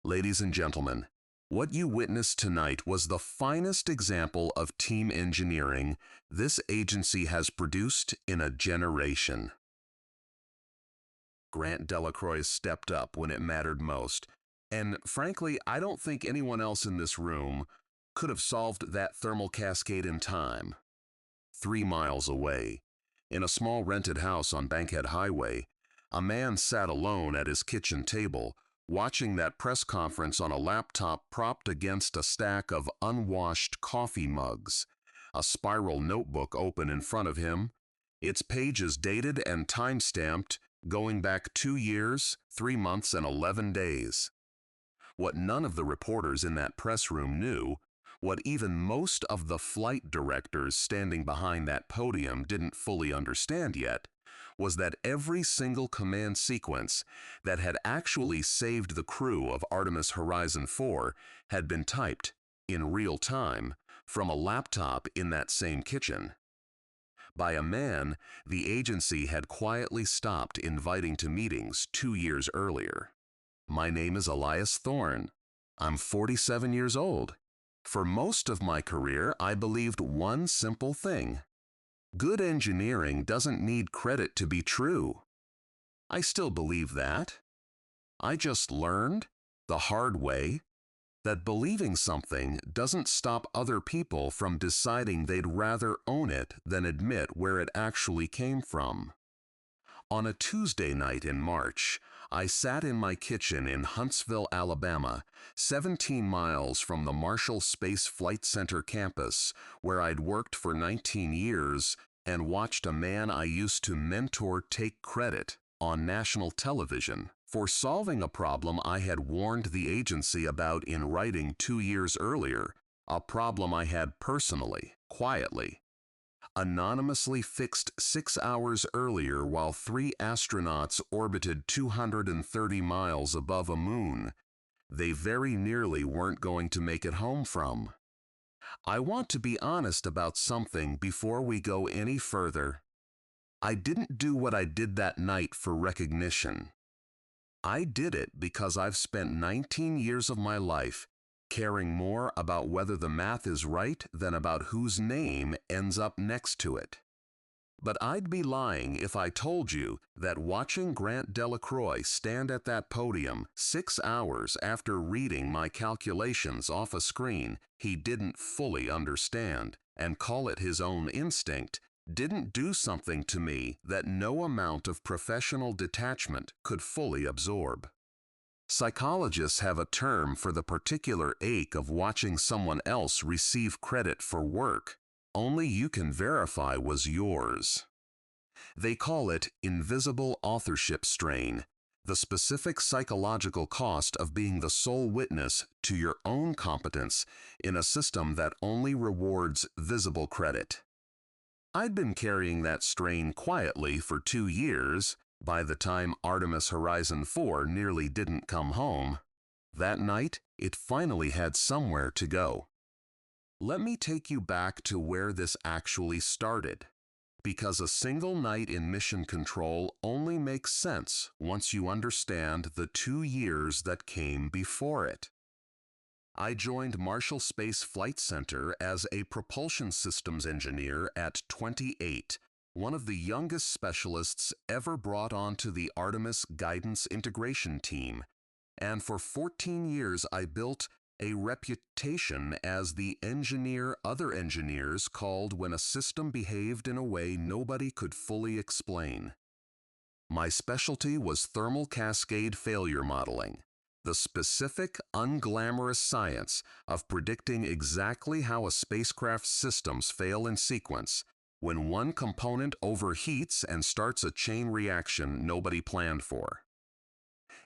Ladies and gentlemen, what you witnessed tonight was the finest example of team engineering this agency has produced in a generation. Grant Delacroix stepped up when it mattered most, and frankly, I don't think anyone else in this room could have solved that thermal cascade in time. 3 miles away, in a small rented house on Bankhead Highway, a man sat alone at his kitchen table, watching that press conference on a laptop propped against a stack of unwashed coffee mugs, a spiral notebook open in front of him, its pages dated and time-stamped, going back 2 years, 3 months, and 11 days. What none of the reporters in that press room knew, what even most of the flight directors standing behind that podium didn't fully understand yet, was that every single command sequence that had actually saved the crew of Artemis Horizon 4 had been typed, in real time, from a laptop in that same kitchen. By a man the agency had quietly stopped inviting to meetings 2 years earlier. My name is Elias Thorne. I'm 47 years old. For most of my career, I believed one simple thing. Good engineering doesn't need credit to be true. I still believe that. I just learned, the hard way, that believing something doesn't stop other people from deciding they'd rather own it than admit where it actually came from. On a Tuesday night in March, I sat in my kitchen in Huntsville, Alabama, 17 miles from the Marshall Space Flight Center campus, where I'd worked for 19 years, and watched a man I used to mentor take credit on national television for solving a problem I had warned the agency about in writing 2 years earlier, a problem I had personally, quietly, anonymously fixed 6 hours earlier while 3 astronauts orbited 230 miles above a moon they very nearly weren't going to make it home from. I want to be honest about something before we go any further. I didn't do what I did that night for recognition. I did it because I've spent 19 years of my life caring more about whether the math is right than about whose name ends up next to it. But I'd be lying if I told you that watching Grant Delacroix stand at that podium 6 hours after reading my calculations off a screen he didn't fully understand and call it his own instinct didn't do something to me that no amount of professional detachment could fully absorb. Psychologists have a term for the particular ache of watching someone else receive credit for work only you can verify was yours. They call it invisible authorship strain, the specific psychological cost of being the sole witness to your own competence in a system that only rewards visible credit. I'd been carrying that strain quietly for 2 years. By the time Artemis Horizon 4 nearly didn't come home, that night it finally had somewhere to go. Let me take you back to where this actually started, because a single night in mission control only makes sense once you understand the 2 years that came before it. I joined Marshall Space Flight Center as a propulsion systems engineer at 28, one of the youngest specialists ever brought onto the Artemis Guidance Integration Team, and for 14 years I built a reputation as the engineer other engineers called when a system behaved in a way nobody could fully explain. My specialty was thermal cascade failure modeling, the specific, unglamorous science of predicting exactly how a spacecraft's systems fail in sequence when one component overheats and starts a chain reaction nobody planned for.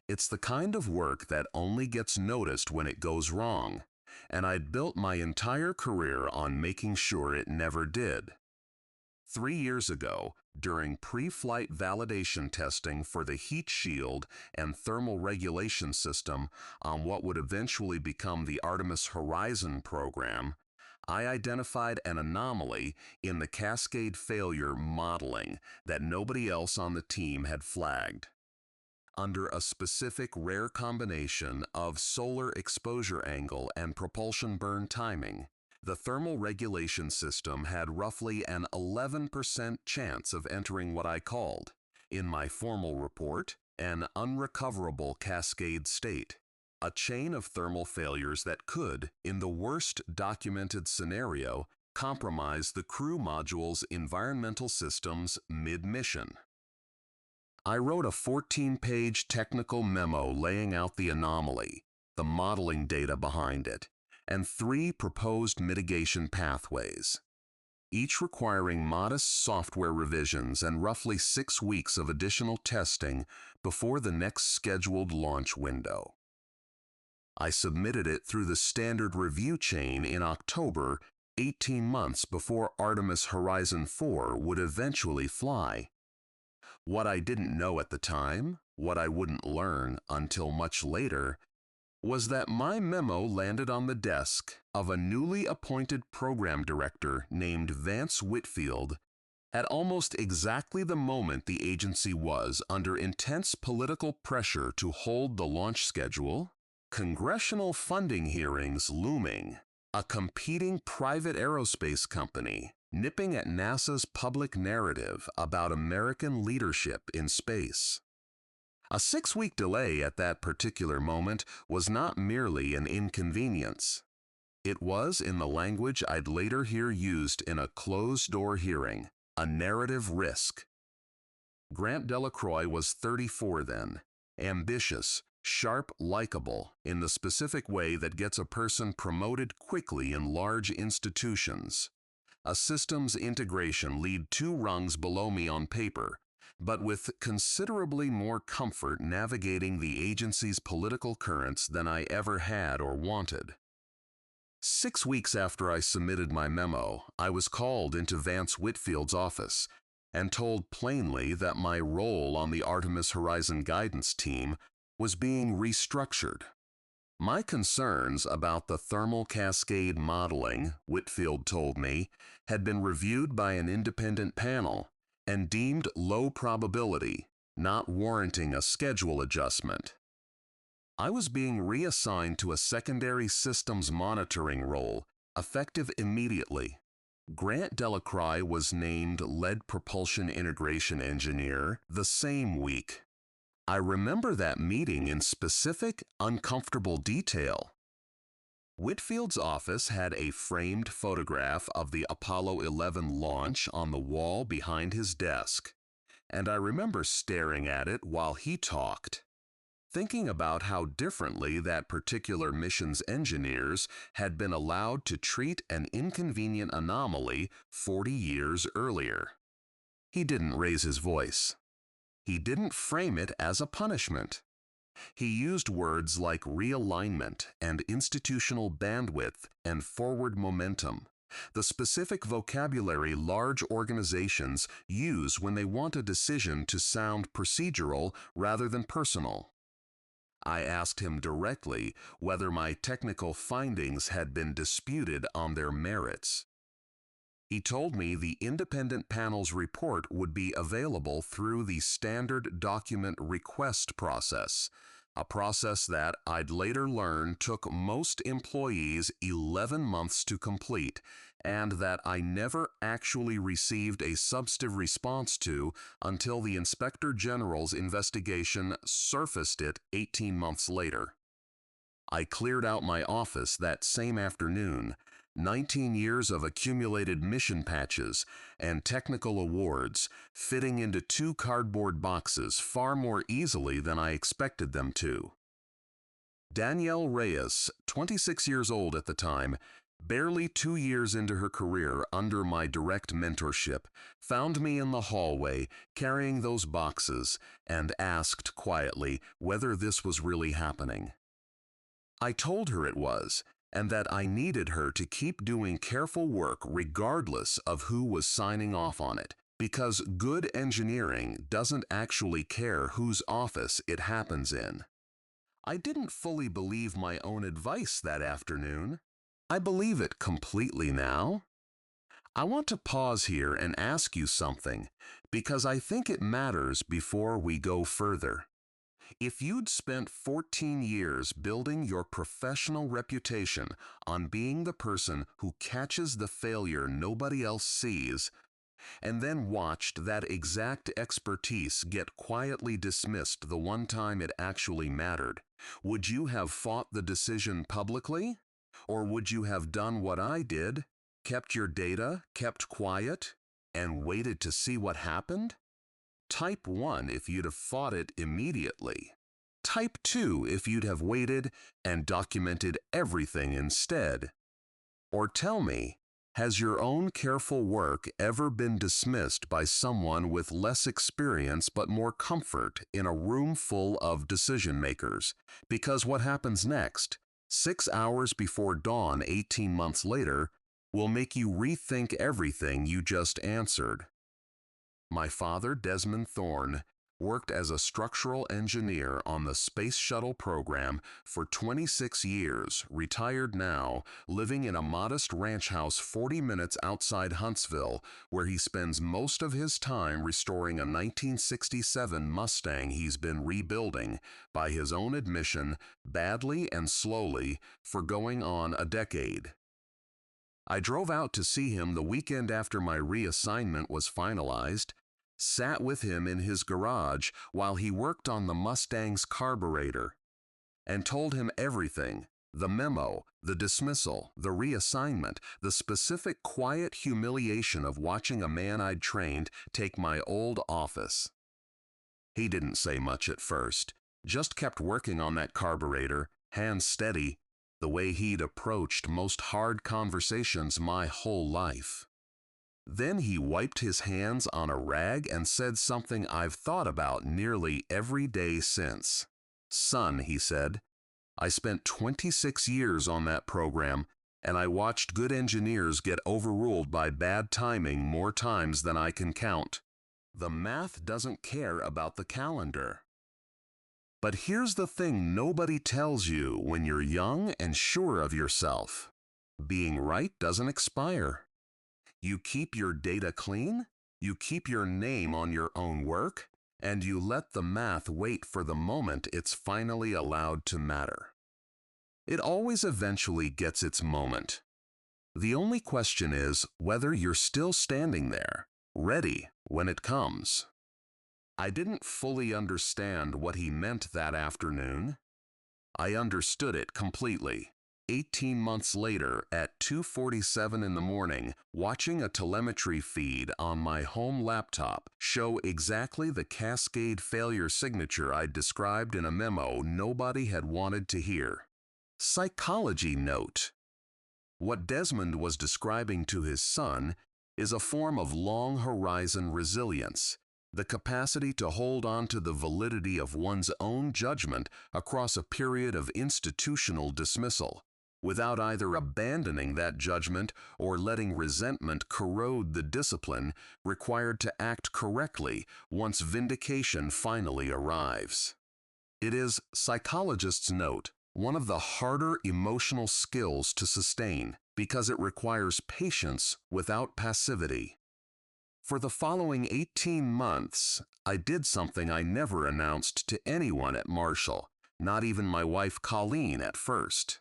It's the kind of work that only gets noticed when it goes wrong, and I'd built my entire career on making sure it never did. 3 years ago, during pre-flight validation testing for the heat shield and thermal regulation system on what would eventually become the Artemis Horizon program, I identified an anomaly in the cascade failure modeling that nobody else on the team had flagged. under a specific rare combination of solar exposure angle and propulsion burn timing. The thermal regulation system had roughly an 11% chance of entering what I called, in my formal report, an unrecoverable cascade state, a chain of thermal failures that could, in the worst documented scenario, compromise the crew module's environmental systems mid-mission. I wrote a 14-page technical memo laying out the anomaly, the modeling data behind it, and 3 proposed mitigation pathways, each requiring modest software revisions and roughly 6 weeks of additional testing before the next scheduled launch window. I submitted it through the standard review chain in October, 18 months before Artemis Horizon 4 would eventually fly. What I didn't know at the time, what I wouldn't learn until much later, was that my memo landed on the desk of a newly appointed program director named Vance Whitfield at almost exactly the moment the agency was under intense political pressure to hold the launch schedule, congressional funding hearings looming, a competing private aerospace company nipping at NASA's public narrative about American leadership in space. A 6-week delay at that particular moment was not merely an inconvenience. It was, in the language I'd later hear used in a closed-door hearing, a narrative risk. Grant Delacroix was 34 then, ambitious, sharp, likable, in the specific way that gets a person promoted quickly in large institutions. A systems integration lead 2 rungs below me on paper, but with considerably more comfort navigating the agency's political currents than I ever had or wanted. 6 weeks after I submitted my memo, I was called into Vance Whitfield's office and told plainly that my role on the Artemis Horizon guidance team was being restructured. My concerns about the thermal cascade modeling, Whitfield told me, had been reviewed by an independent panel and deemed low probability, not warranting a schedule adjustment. I was being reassigned to a secondary systems monitoring role, effective immediately. Grant Delacroix was named lead propulsion integration engineer the same week. I remember that meeting in specific, uncomfortable detail. Whitfield's office had a framed photograph of the Apollo 11 launch on the wall behind his desk, and I remember staring at it while he talked, thinking about how differently that particular mission's engineers had been allowed to treat an inconvenient anomaly 40 years earlier. He didn't raise his voice. He didn't frame it as a punishment. He used words like realignment and institutional bandwidth and forward momentum, the specific vocabulary large organizations use when they want a decision to sound procedural rather than personal. I asked him directly whether my technical findings had been disputed on their merits. He told me the independent panel's report would be available through the standard document request process, a process that I'd later learn took most employees 11 months to complete, and that I never actually received a substantive response to until the Inspector General's investigation surfaced it 18 months later. I cleared out my office that same afternoon, 19 years of accumulated mission patches and technical awards fitting into 2 cardboard boxes far more easily than I expected them to. Danielle Reyes, 26 years old at the time, barely 2 years into her career under my direct mentorship, found me in the hallway carrying those boxes and asked quietly whether this was really happening. I told her it was, and that I needed her to keep doing careful work regardless of who was signing off on it, because good engineering doesn't actually care whose office it happens in. I didn't fully believe my own advice that afternoon. I believe it completely now. I want to pause here and ask you something, because I think it matters before we go further. If you'd spent 14 years building your professional reputation on being the person who catches the failure nobody else sees, and then watched that exact expertise get quietly dismissed the one time it actually mattered, would you have fought the decision publicly? Or would you have done what I did, kept your data, kept quiet, and waited to see what happened? Type 1 if you'd have fought it immediately. Type 2 if you'd have waited and documented everything instead. Or tell me, has your own careful work ever been dismissed by someone with less experience but more comfort in a room full of decision makers? Because what happens next, 6 hours before dawn 18 months later, will make you rethink everything you just answered. My father, Desmond Thorne, worked as a structural engineer on the Space Shuttle program for 26 years, retired now, living in a modest ranch house 40 minutes outside Huntsville, where he spends most of his time restoring a 1967 Mustang he's been rebuilding, by his own admission, badly and slowly, for going on a decade. I drove out to see him the weekend after my reassignment was finalized, sat with him in his garage while he worked on the Mustang's carburetor, and told him everything: the memo, the dismissal, the reassignment, the specific quiet humiliation of watching a man I'd trained take my old office. He didn't say much at first, just kept working on that carburetor, hands steady, the way he'd approached most hard conversations my whole life. Then he wiped his hands on a rag and said something I've thought about nearly every day since. "Son," he said, "I spent 26 years on that program, and I watched good engineers get overruled by bad timing more times than I can count. The math doesn't care about the calendar." But here's the thing nobody tells you when you're young and sure of yourself: being right doesn't expire. You keep your data clean, you keep your name on your own work, and you let the math wait for the moment it's finally allowed to matter. It always eventually gets its moment. The only question is whether you're still standing there, ready when it comes. I didn't fully understand what he meant that afternoon. I understood it completely. 18 months later, at 2:47 in the morning, watching a telemetry feed on my home laptop show exactly the cascade failure signature I'd described in a memo nobody had wanted to hear. Psychology note. What Desmond was describing to his son is a form of long-horizon resilience, the capacity to hold on to the validity of one's own judgment across a period of institutional dismissal, without either abandoning that judgment or letting resentment corrode the discipline required to act correctly once vindication finally arrives. It is, psychologists note, one of the harder emotional skills to sustain because it requires patience without passivity. For the following 18 months, I did something I never announced to anyone at Marshall, not even my wife Colleen at first.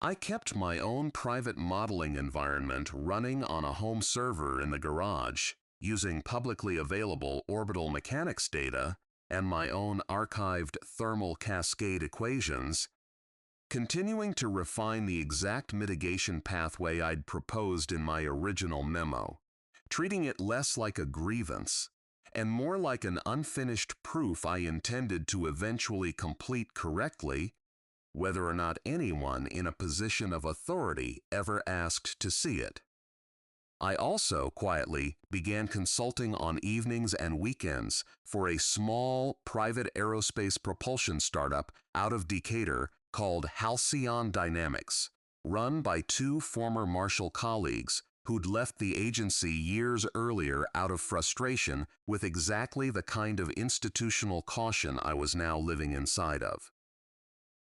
I kept my own private modeling environment running on a home server in the garage, using publicly available orbital mechanics data and my own archived thermal cascade equations, continuing to refine the exact mitigation pathway I'd proposed in my original memo, treating it less like a grievance and more like an unfinished proof I intended to eventually complete correctly, whether or not anyone in a position of authority ever asked to see it. I also quietly began consulting on evenings and weekends for a small private aerospace propulsion startup out of Decatur called Halcyon Dynamics, run by two former Marshall colleagues who'd left the agency years earlier out of frustration with exactly the kind of institutional caution I was now living inside of.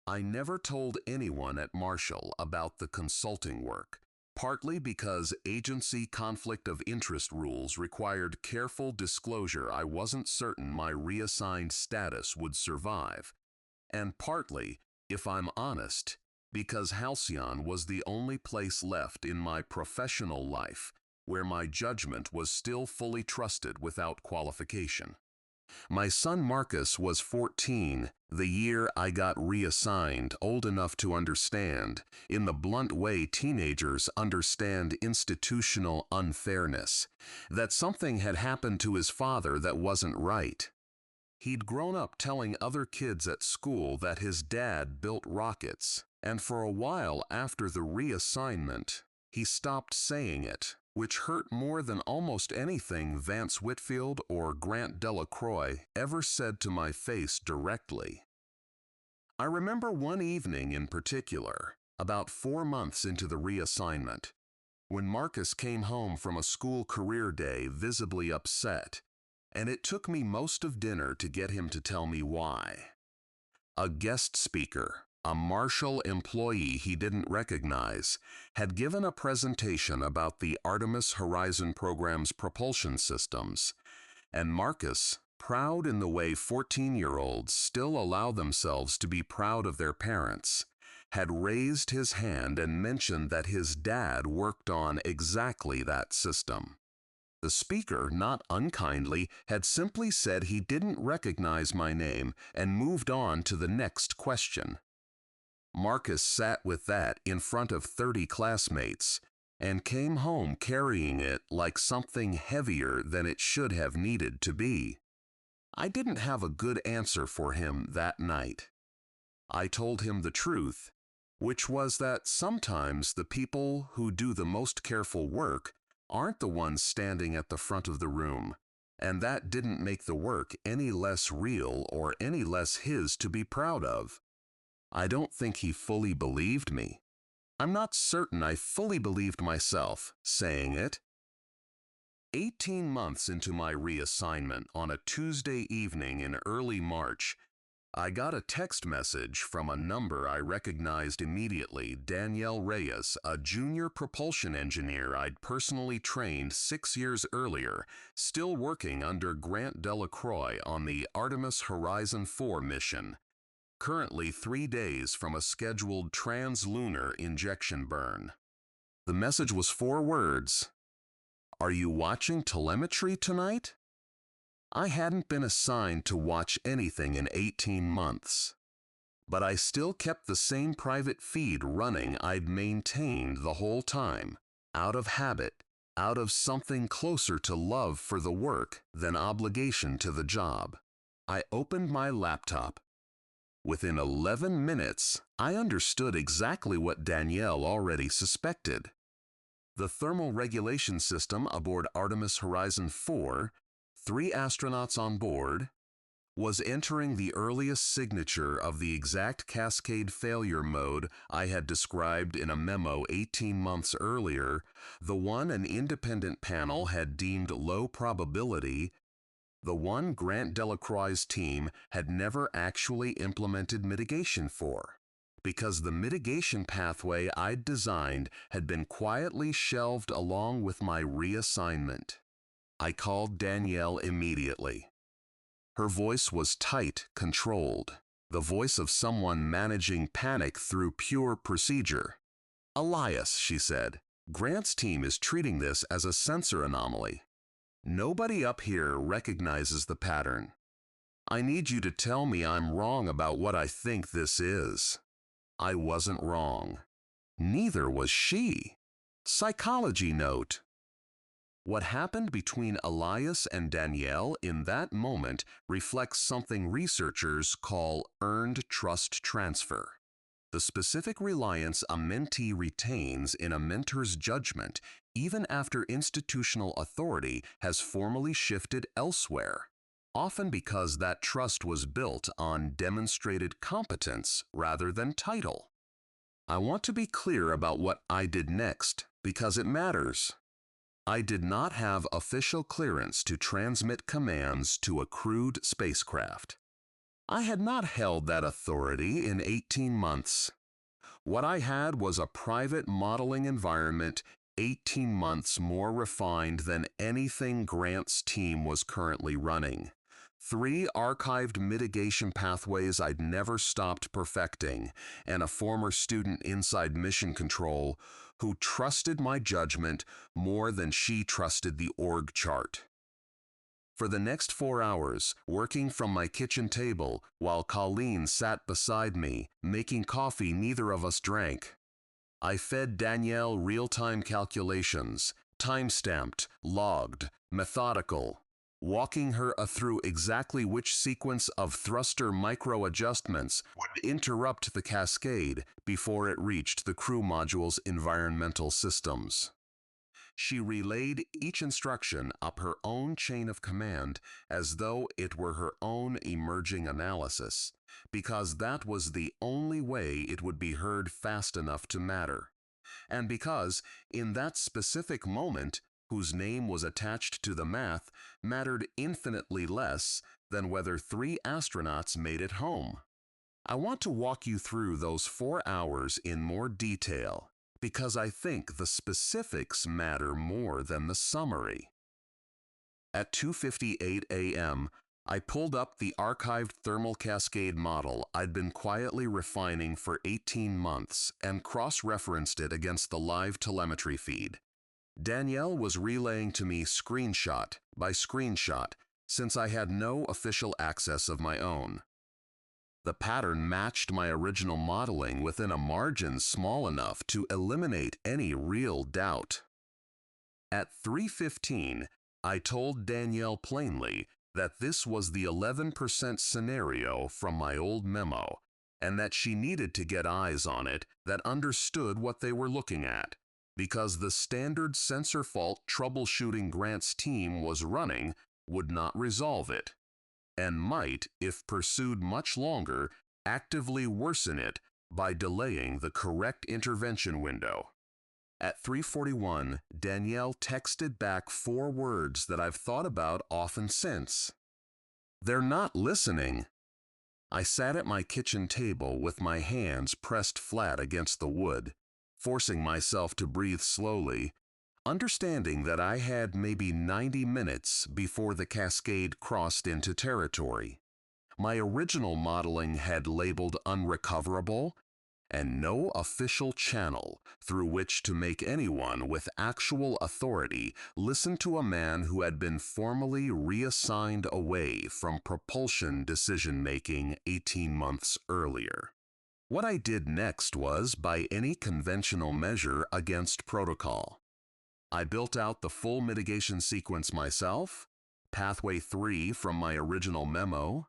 I never told anyone at Marshall about the consulting work, Partly because agency conflict of interest rules required careful disclosure, I wasn't certain my reassigned status would survive. And partly, if I'm honest, because Halcyon was the only place left in my professional life where my judgment was still fully trusted without qualification. My son Marcus was 14 the year I got reassigned, old enough to understand, in the blunt way teenagers understand institutional unfairness, that something had happened to his father that wasn't right. He'd grown up telling other kids at school that his dad built rockets, and for a while after the reassignment, he stopped saying it, which hurt more than almost anything Vance Whitfield or Grant Delacroix ever said to my face directly. I remember one evening in particular, about 4 months into the reassignment, when Marcus came home from a school career day visibly upset, and it took me most of dinner to get him to tell me why. A guest speaker, a Marshall employee he didn't recognize, had given a presentation about the Artemis Horizon program's propulsion systems, and Marcus, proud in the way 14-year-olds still allow themselves to be proud of their parents, had raised his hand and mentioned that his dad worked on exactly that system. The speaker, not unkindly, had simply said he didn't recognize my name and moved on to the next question. Marcus sat with that in front of 30 classmates and came home carrying it like something heavier than it should have needed to be. I didn't have a good answer for him that night. I told him the truth, which was that sometimes the people who do the most careful work aren't the ones standing at the front of the room, and that didn't make the work any less real or any less his to be proud of. I don't think he fully believed me. I'm not certain I fully believed myself saying it. 18 months into my reassignment, on a Tuesday evening in early March, I got a text message from a number I recognized immediately, Danielle Reyes, a junior propulsion engineer I'd personally trained 6 years earlier, still working under Grant Delacroix on the Artemis Horizon 4 mission, currently 3 days from a scheduled translunar injection burn. The message was 4 words. "Are you watching telemetry tonight?" I hadn't been assigned to watch anything in 18 months, but I still kept the same private feed running I'd maintained the whole time, out of habit, out of something closer to love for the work than obligation to the job. I opened my laptop. Within 11 minutes, I understood exactly what Danielle already suspected. The thermal regulation system aboard Artemis Horizon 4, 3 astronauts on board, was entering the earliest signature of the exact cascade failure mode I had described in a memo 18 months earlier, the one an independent panel had deemed low probability, the one Grant Delacroix's team had never actually implemented mitigation for, because the mitigation pathway I'd designed had been quietly shelved along with my reassignment. I called Danielle immediately. Her voice was tight, controlled, the voice of someone managing panic through pure procedure. "Elias," she said, "Grant's team is treating this as a sensor anomaly. Nobody up here recognizes the pattern. I need you to tell me I'm wrong about what I think this is." I wasn't wrong. Neither was she. Psychology note. What happened between Elias and Danielle in that moment reflects something researchers call earned trust transfer, the specific reliance a mentee retains in a mentor's judgment even after institutional authority has formally shifted elsewhere, often because that trust was built on demonstrated competence rather than title. I want to be clear about what I did next because it matters. I did not have official clearance to transmit commands to a crewed spacecraft. I had not held that authority in 18 months. What I had was a private modeling environment 18 months more refined than anything Grant's team was currently running. 3 archived mitigation pathways I'd never stopped perfecting, and a former student inside mission control who trusted my judgment more than she trusted the org chart. For the next 4 hours, working from my kitchen table while Colleen sat beside me, making coffee neither of us drank, I fed Danielle real-time calculations, time-stamped, logged, methodical, walking her through exactly which sequence of thruster micro-adjustments would interrupt the cascade before it reached the crew module's environmental systems. She relayed each instruction up her own chain of command as though it were her own emerging analysis, because that was the only way it would be heard fast enough to matter, and because, in that specific moment, whose name was attached to the math, mattered infinitely less than whether 3 astronauts made it home. I want to walk you through those 4 hours in more detail, because I think the specifics matter more than the summary. At 2:58 a.m., I pulled up the archived thermal cascade model I'd been quietly refining for 18 months and cross-referenced it against the live telemetry feed. Danielle was relaying to me screenshot by screenshot since I had no official access of my own. The pattern matched my original modeling within a margin small enough to eliminate any real doubt. At 3:15, I told Danielle plainly that this was the 11% scenario from my old memo, and that she needed to get eyes on it that understood what they were looking at, because the standard sensor fault troubleshooting Grant's team was running would not resolve it, and might, if pursued much longer, actively worsen it by delaying the correct intervention window. At 3:41, Danielle texted back 4 words that I've thought about often since. They're not listening. I sat at my kitchen table with my hands pressed flat against the wood, forcing myself to breathe slowly, understanding that I had maybe 90 minutes before the cascade crossed into territory. My original modeling had labeled unrecoverable and no official channel through which to make anyone with actual authority listen to a man who had been formally reassigned away from propulsion decision-making 18 months earlier. What I did next was, by any conventional measure, against protocol. I built out the full mitigation sequence myself, pathway 3 from my original memo,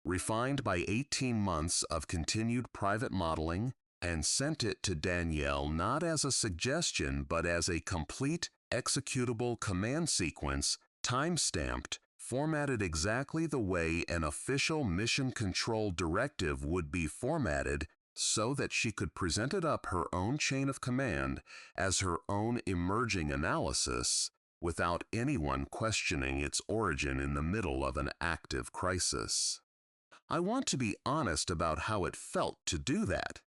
refined by 18 months of continued private modeling, and sent it to Danielle not as a suggestion but as a complete executable command sequence, time-stamped, formatted exactly the way an official mission control directive would be formatted, so that she could present it up her own chain of command as her own emerging analysis without anyone questioning its origin in the middle of an active crisis. I want to be honest about how it felt to do that.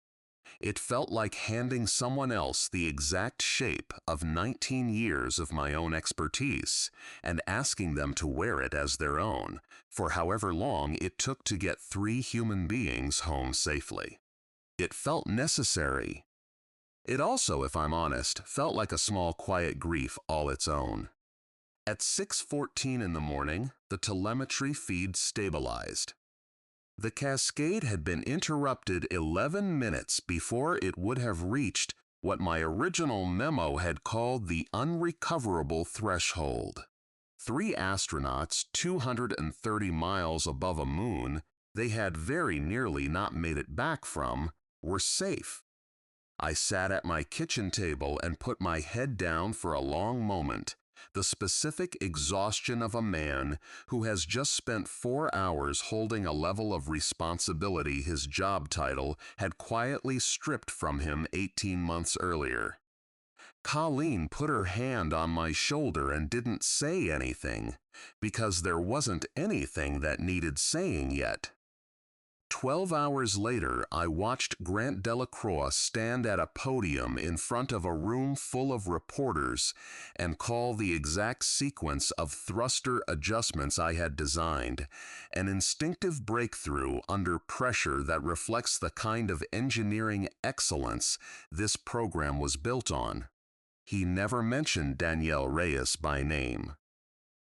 It felt like handing someone else the exact shape of 19 years of my own expertise and asking them to wear it as their own for however long it took to get 3 human beings home safely. It felt necessary. It also, if I'm honest, felt like a small quiet grief all its own. At 6:14 in the morning, the telemetry feed stabilized. The cascade had been interrupted 11 minutes before it would have reached what my original memo had called the unrecoverable threshold. 3 astronauts 230 miles above a moon they had very nearly not made it back from were safe. I sat at my kitchen table and put my head down for a long moment, the specific exhaustion of a man who has just spent 4 hours holding a level of responsibility his job title had quietly stripped from him 18 months earlier. Colleen put her hand on my shoulder and didn't say anything, because there wasn't anything that needed saying yet. 12 hours later, I watched Grant Delacroix stand at a podium in front of a room full of reporters and call the exact sequence of thruster adjustments I had designed, an instinctive breakthrough under pressure that reflects the kind of engineering excellence this program was built on. He never mentioned Danielle Reyes by name.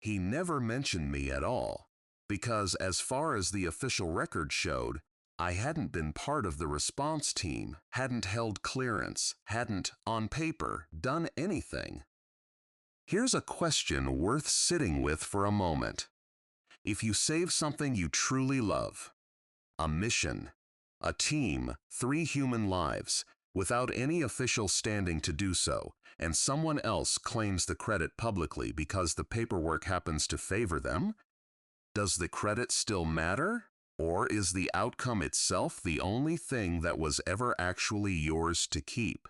He never mentioned me at all, because as far as the official record showed, I hadn't been part of the response team, hadn't held clearance, hadn't, on paper, done anything. Here's a question worth sitting with for a moment. If you save something you truly love, a mission, a team, 3 human lives, without any official standing to do so, and someone else claims the credit publicly because the paperwork happens to favor them, does the credit still matter? Or is the outcome itself the only thing that was ever actually yours to keep?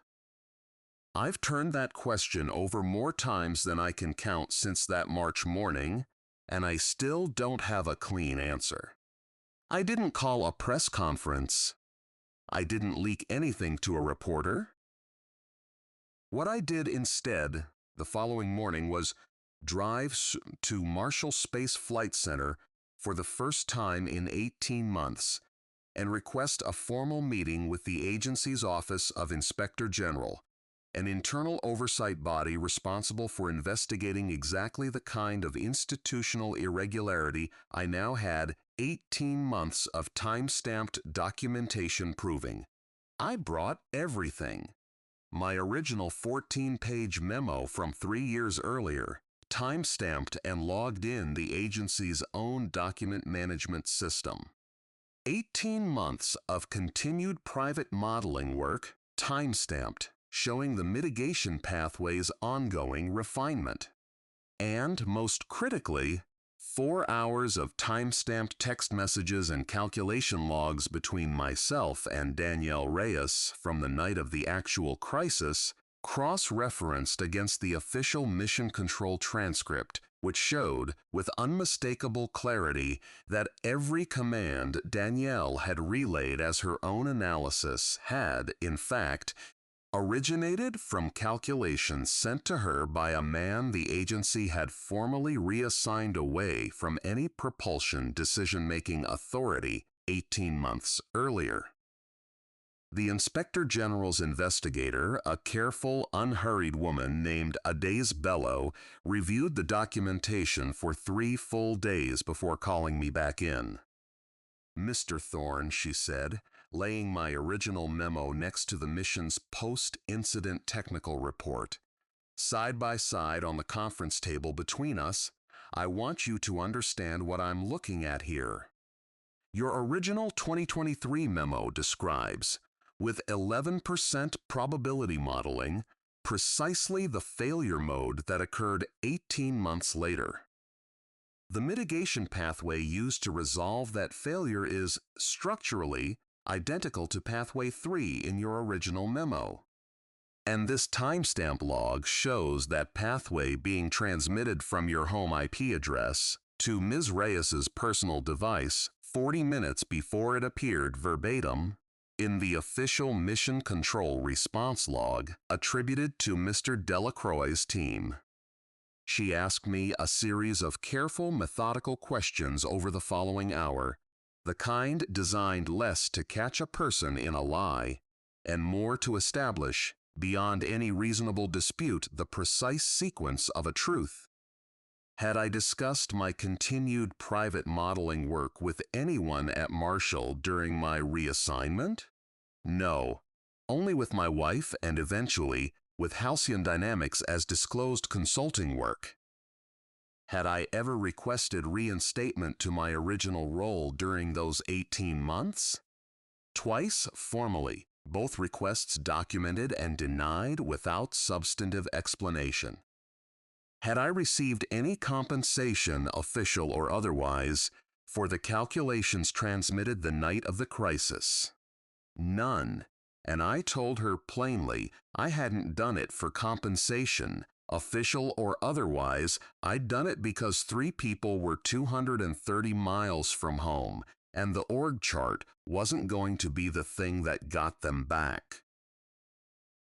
I've turned that question over more times than I can count since that March morning, and I still don't have a clean answer. I didn't call a press conference. I didn't leak anything to a reporter. What I did instead the following morning was drive to Marshall Space Flight Center for the first time in 18 months and request a formal meeting with the agency's Office of Inspector General, an internal oversight body responsible for investigating exactly the kind of institutional irregularity I now had 18 months of time-stamped documentation proving. I brought everything. My original 14-page memo from 3 years earlier, time-stamped and logged in the agency's own document management system. 18 months of continued private modeling work, time-stamped, showing the mitigation pathway's ongoing refinement. And, most critically, 4 hours of time-stamped text messages and calculation logs between myself and Danielle Reyes from the night of the actual crisis, cross-referenced against the official mission control transcript, which showed, with unmistakable clarity, that every command Danielle had relayed as her own analysis had, in fact, originated from calculations sent to her by a man the agency had formally reassigned away from any propulsion decision-making authority 18 months earlier. The Inspector General's investigator, a careful, unhurried woman named Adaise Bello, reviewed the documentation for 3 full days before calling me back in. "Mr. Thorne," she said, laying my original memo next to the mission's post-incident technical report. "Side by side on the conference table between us, I want you to understand what I'm looking at here. Your original 2023 memo describes, with 11% probability modeling, precisely the failure mode that occurred 18 months later. The mitigation pathway used to resolve that failure is, structurally, identical to Pathway 3 in your original memo. And this timestamp log shows that pathway being transmitted from your home IP address to Ms. Reyes's personal device 40 minutes before it appeared verbatim in the official mission control response log attributed to Mr. Delacroix's team." She asked me a series of careful, methodical questions over the following hour, the kind designed less to catch a person in a lie and more to establish, beyond any reasonable dispute, the precise sequence of a truth. Had I discussed my continued private modeling work with anyone at Marshall during my reassignment? No, only with my wife and eventually with Halcyon Dynamics as disclosed consulting work. Had I ever requested reinstatement to my original role during those 18 months? Twice formally, both requests documented and denied without substantive explanation. Had I received any compensation, official or otherwise, for the calculations transmitted the night of the crisis? None, and I told her plainly I hadn't done it for compensation, official or otherwise. I'd done it because 3 people were 230 miles from home, and the org chart wasn't going to be the thing that got them back.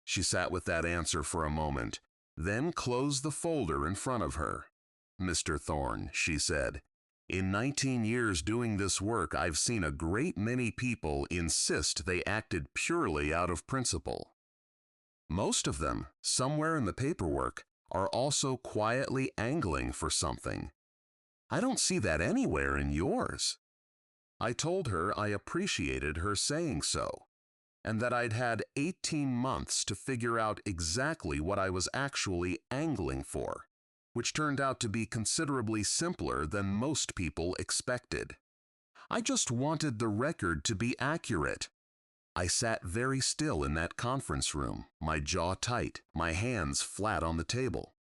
She sat with that answer for a moment, then closed the folder in front of her. "Mr. Thorne," she said, "in 19 years doing this work, I've seen a great many people insist they acted purely out of principle. Most of them, somewhere in the paperwork, are also quietly angling for something. I don't see that anywhere in yours." I told her I appreciated her saying so, and that I'd had 18 months to figure out exactly what I was actually angling for, which turned out to be considerably simpler than most people expected. I just wanted the record to be accurate. I sat very still in that conference room, my jaw tight, my hands flat on the table.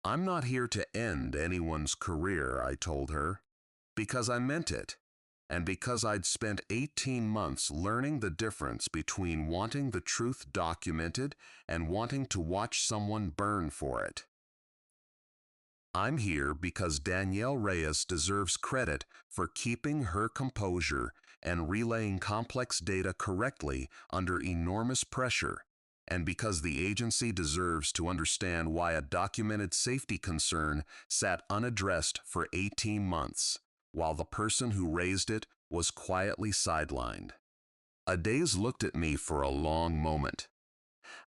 "I'm not here to end anyone's career," I told her, because I meant it, and because I'd spent 18 months learning the difference between wanting the truth documented and wanting to watch someone burn for it. "I'm here because Danielle Reyes deserves credit for keeping her composure and relaying complex data correctly under enormous pressure, and because the agency deserves to understand why a documented safety concern sat unaddressed for 18 months, while the person who raised it was quietly sidelined." Adaze looked at me for a long moment.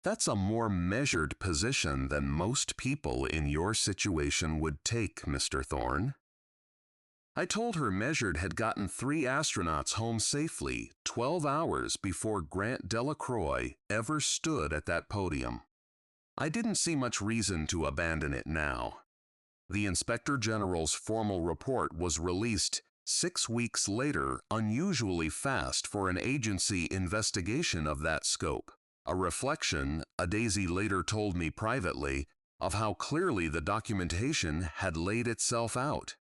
"That's a more measured position than most people in your situation would take, Mr. Thorne." I told her Measured had gotten 3 astronauts home safely 12 hours before Grant Delacroix ever stood at that podium. I didn't see much reason to abandon it now. The Inspector General's formal report was released 6 weeks later, unusually fast for an agency investigation of that scope, a reflection, Adaze later told me privately, of how clearly the documentation had laid itself out.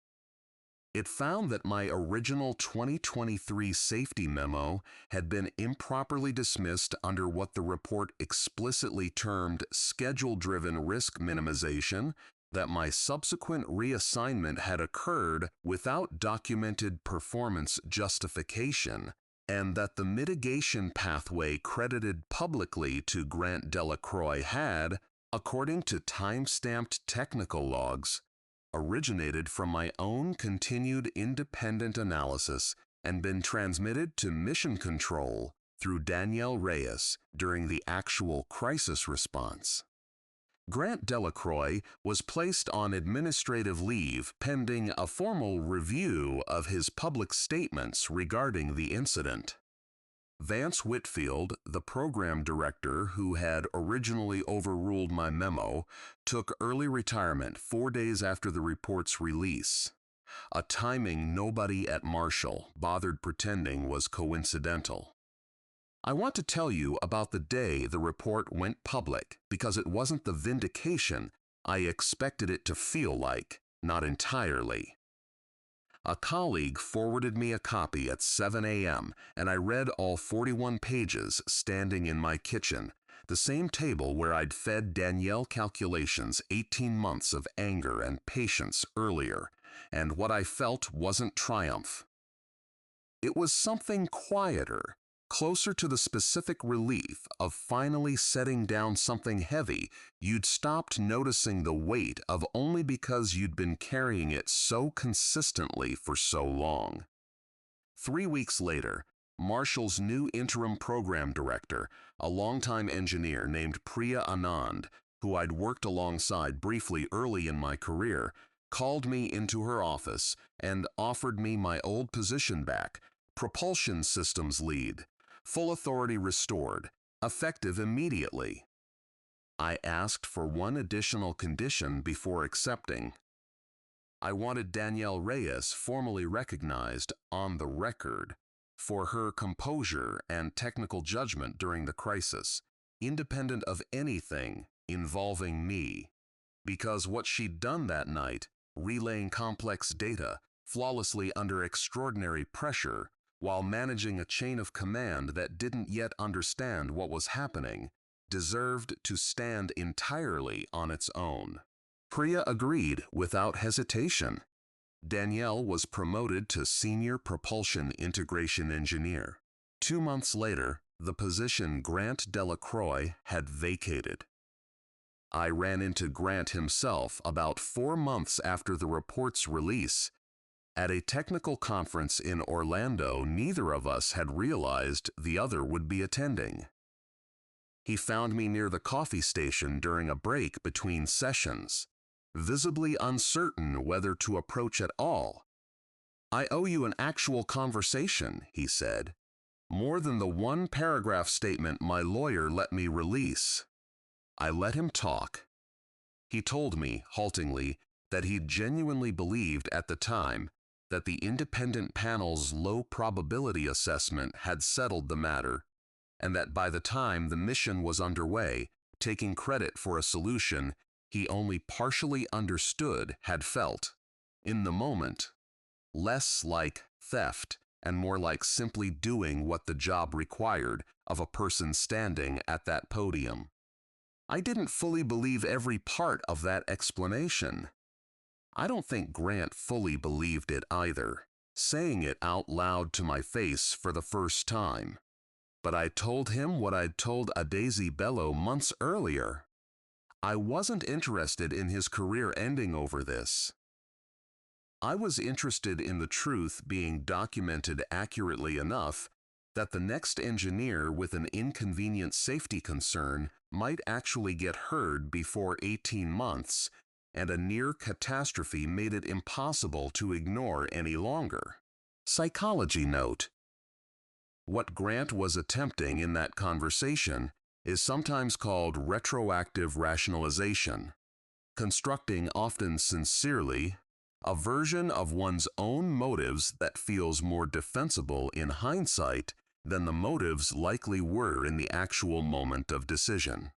It found that my original 2023 safety memo had been improperly dismissed under what the report explicitly termed schedule-driven risk minimization, that my subsequent reassignment had occurred without documented performance justification, and that the mitigation pathway credited publicly to Grant Delacroix had, according to time-stamped technical logs, originated from my own continued independent analysis and been transmitted to Mission Control through Danielle Reyes during the actual crisis response. Grant Delacroix was placed on administrative leave pending a formal review of his public statements regarding the incident. Vance Whitfield, the program director who had originally overruled my memo, took early retirement 4 days after the report's release, a timing nobody at Marshall bothered pretending was coincidental. I want to tell you about the day the report went public because it wasn't the vindication I expected it to feel like, not entirely. A colleague forwarded me a copy at 7 a.m., and I read all 41 pages standing in my kitchen, the same table where I'd fed Danielle calculations 18 months of anger and patience earlier, and what I felt wasn't triumph. It was something quieter, closer to the specific relief of finally setting down something heavy you'd stopped noticing the weight of only because you'd been carrying it so consistently for so long. 3 weeks later, Marshall's new interim program director, a longtime engineer named Priya Anand, who I'd worked alongside briefly early in my career, called me into her office and offered me my old position back, propulsion systems lead, full authority restored, effective immediately. I asked for one additional condition before accepting. I wanted Danielle Reyes formally recognized on the record for her composure and technical judgment during the crisis, independent of anything involving me, because what she'd done that night, relaying complex data flawlessly under extraordinary pressure, while managing a chain of command that didn't yet understand what was happening, deserved to stand entirely on its own. Priya agreed without hesitation. Danielle was promoted to Senior Propulsion Integration Engineer. 2 months later, the position Grant Delacroix had vacated. I ran into Grant himself about 4 months after the report's release. At a technical conference in Orlando, neither of us had realized the other would be attending. He found me near the coffee station during a break between sessions, visibly uncertain whether to approach at all. "I owe you an actual conversation," he said. "More than the one-paragraph statement my lawyer let me release." I let him talk. He told me, haltingly, that he genuinely believed at the time that the independent panel's low probability assessment had settled the matter, and that by the time the mission was underway, taking credit for a solution he only partially understood had felt, in the moment, less like theft and more like simply doing what the job required of a person standing at that podium. I didn't fully believe every part of that explanation. I don't think Grant fully believed it either, saying it out loud to my face for the first time. But I told him what I'd told Adazy Bello months earlier. I wasn't interested in his career ending over this. I was interested in the truth being documented accurately enough that the next engineer with an inconvenient safety concern might actually get heard before 18 months, and a near catastrophe made it impossible to ignore any longer. Psychology note: what Grant was attempting in that conversation is sometimes called retroactive rationalization, constructing, often sincerely, a version of one's own motives that feels more defensible in hindsight than the motives likely were in the actual moment of decision.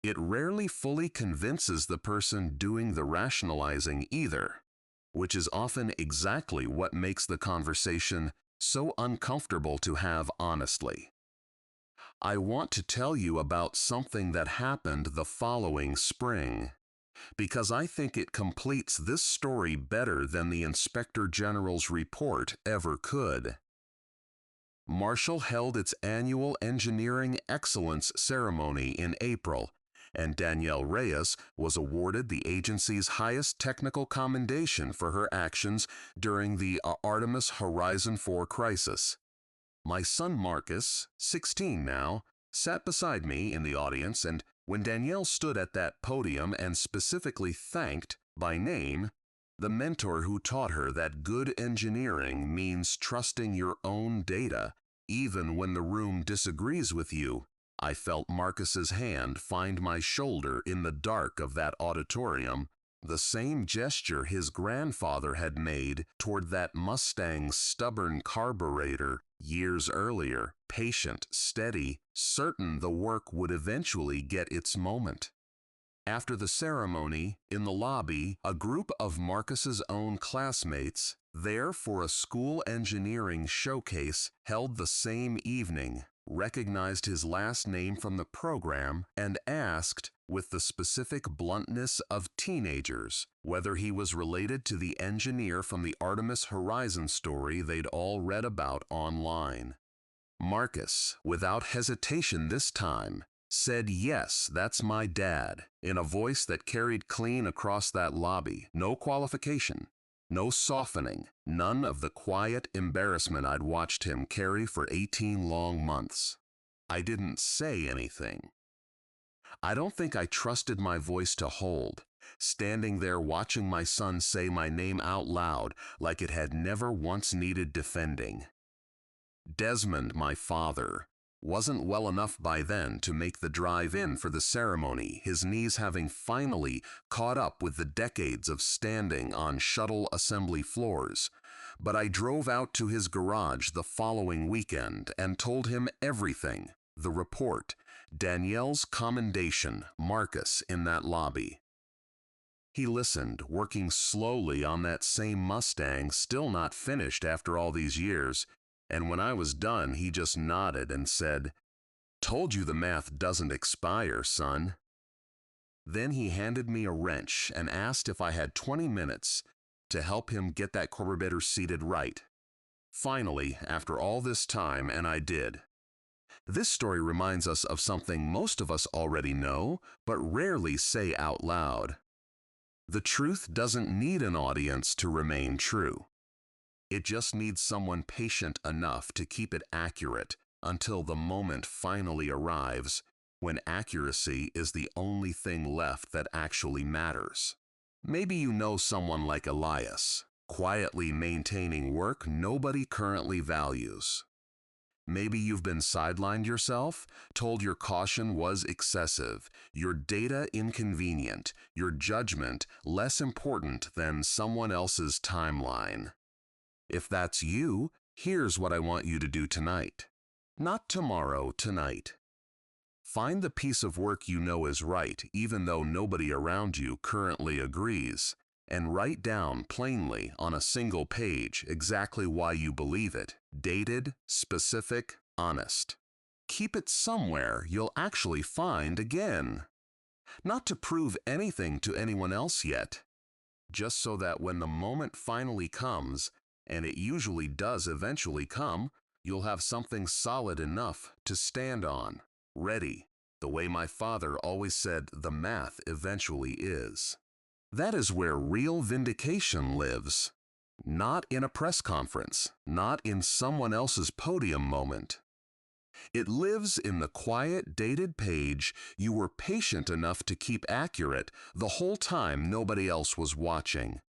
It rarely fully convinces the person doing the rationalizing either, which is often exactly what makes the conversation so uncomfortable to have honestly. I want to tell you about something that happened the following spring, because I think it completes this story better than the Inspector General's report ever could. Marshall held its annual Engineering Excellence Ceremony in April, and Danielle Reyes was awarded the agency's highest technical commendation for her actions during the Artemis Horizon 4 crisis. My son Marcus, 16 now, sat beside me in the audience, and when Danielle stood at that podium and specifically thanked, by name, the mentor who taught her that good engineering means trusting your own data, even when the room disagrees with you, I felt Marcus's hand find my shoulder in the dark of that auditorium, the same gesture his grandfather had made toward that Mustang's stubborn carburetor years earlier, patient, steady, certain the work would eventually get its moment. After the ceremony, in the lobby, a group of Marcus's own classmates, there for a school engineering showcase held the same evening, recognized his last name from the program and asked, with the specific bluntness of teenagers, whether he was related to the engineer from the Artemis Horizon story they'd all read about online. Marcus, without hesitation this time, said, "Yes, that's my dad," in a voice that carried clean across that lobby. No qualification, no softening, none of the quiet embarrassment I'd watched him carry for 18 long months. I didn't say anything. I don't think I trusted my voice to hold, standing there watching my son say my name out loud like it had never once needed defending. Desmond, my father, wasn't well enough by then to make the drive in for the ceremony, his knees having finally caught up with the decades of standing on shuttle assembly floors. But I drove out to his garage the following weekend and told him everything, the report, Danielle's commendation, Marcus in that lobby. He listened, working slowly on that same Mustang, still not finished after all these years, and when I was done, he just nodded and said, "Told you the math doesn't expire, son." Then he handed me a wrench and asked if I had 20 minutes to help him get that carburetor seated right. Finally, after all this time, and I did. This story reminds us of something most of us already know, but rarely say out loud. The truth doesn't need an audience to remain true. It just needs someone patient enough to keep it accurate until the moment finally arrives, when accuracy is the only thing left that actually matters. Maybe you know someone like Elias, quietly maintaining work nobody currently values. Maybe you've been sidelined yourself, told your caution was excessive, your data inconvenient, your judgment less important than someone else's timeline. If that's you, here's what I want you to do tonight. Not tomorrow, tonight. Find the piece of work you know is right, even though nobody around you currently agrees, and write down plainly on a single page exactly why you believe it, dated, specific, honest. Keep it somewhere you'll actually find again. Not to prove anything to anyone else yet, just so that when the moment finally comes, and it usually does eventually come, you'll have something solid enough to stand on, ready, the way my father always said the math eventually is. That is where real vindication lives. Not in a press conference, not in someone else's podium moment. It lives in the quiet, dated page you were patient enough to keep accurate the whole time nobody else was watching.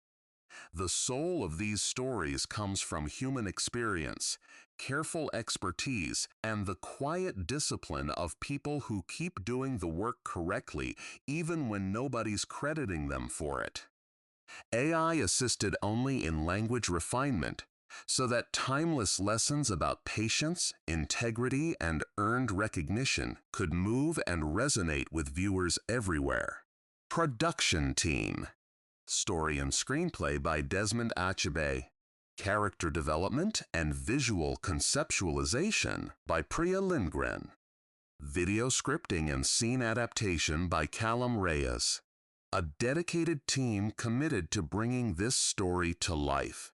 The soul of these stories comes from human experience, careful expertise, and the quiet discipline of people who keep doing the work correctly even when nobody's crediting them for it. AI assisted only in language refinement, so that timeless lessons about patience, integrity, and earned recognition could move and resonate with viewers everywhere. Production team. Story and screenplay by Desmond Achebe. Character development and visual conceptualization by Priya Lindgren. Video scripting and scene adaptation by Callum Reyes. A dedicated team committed to bringing this story to life.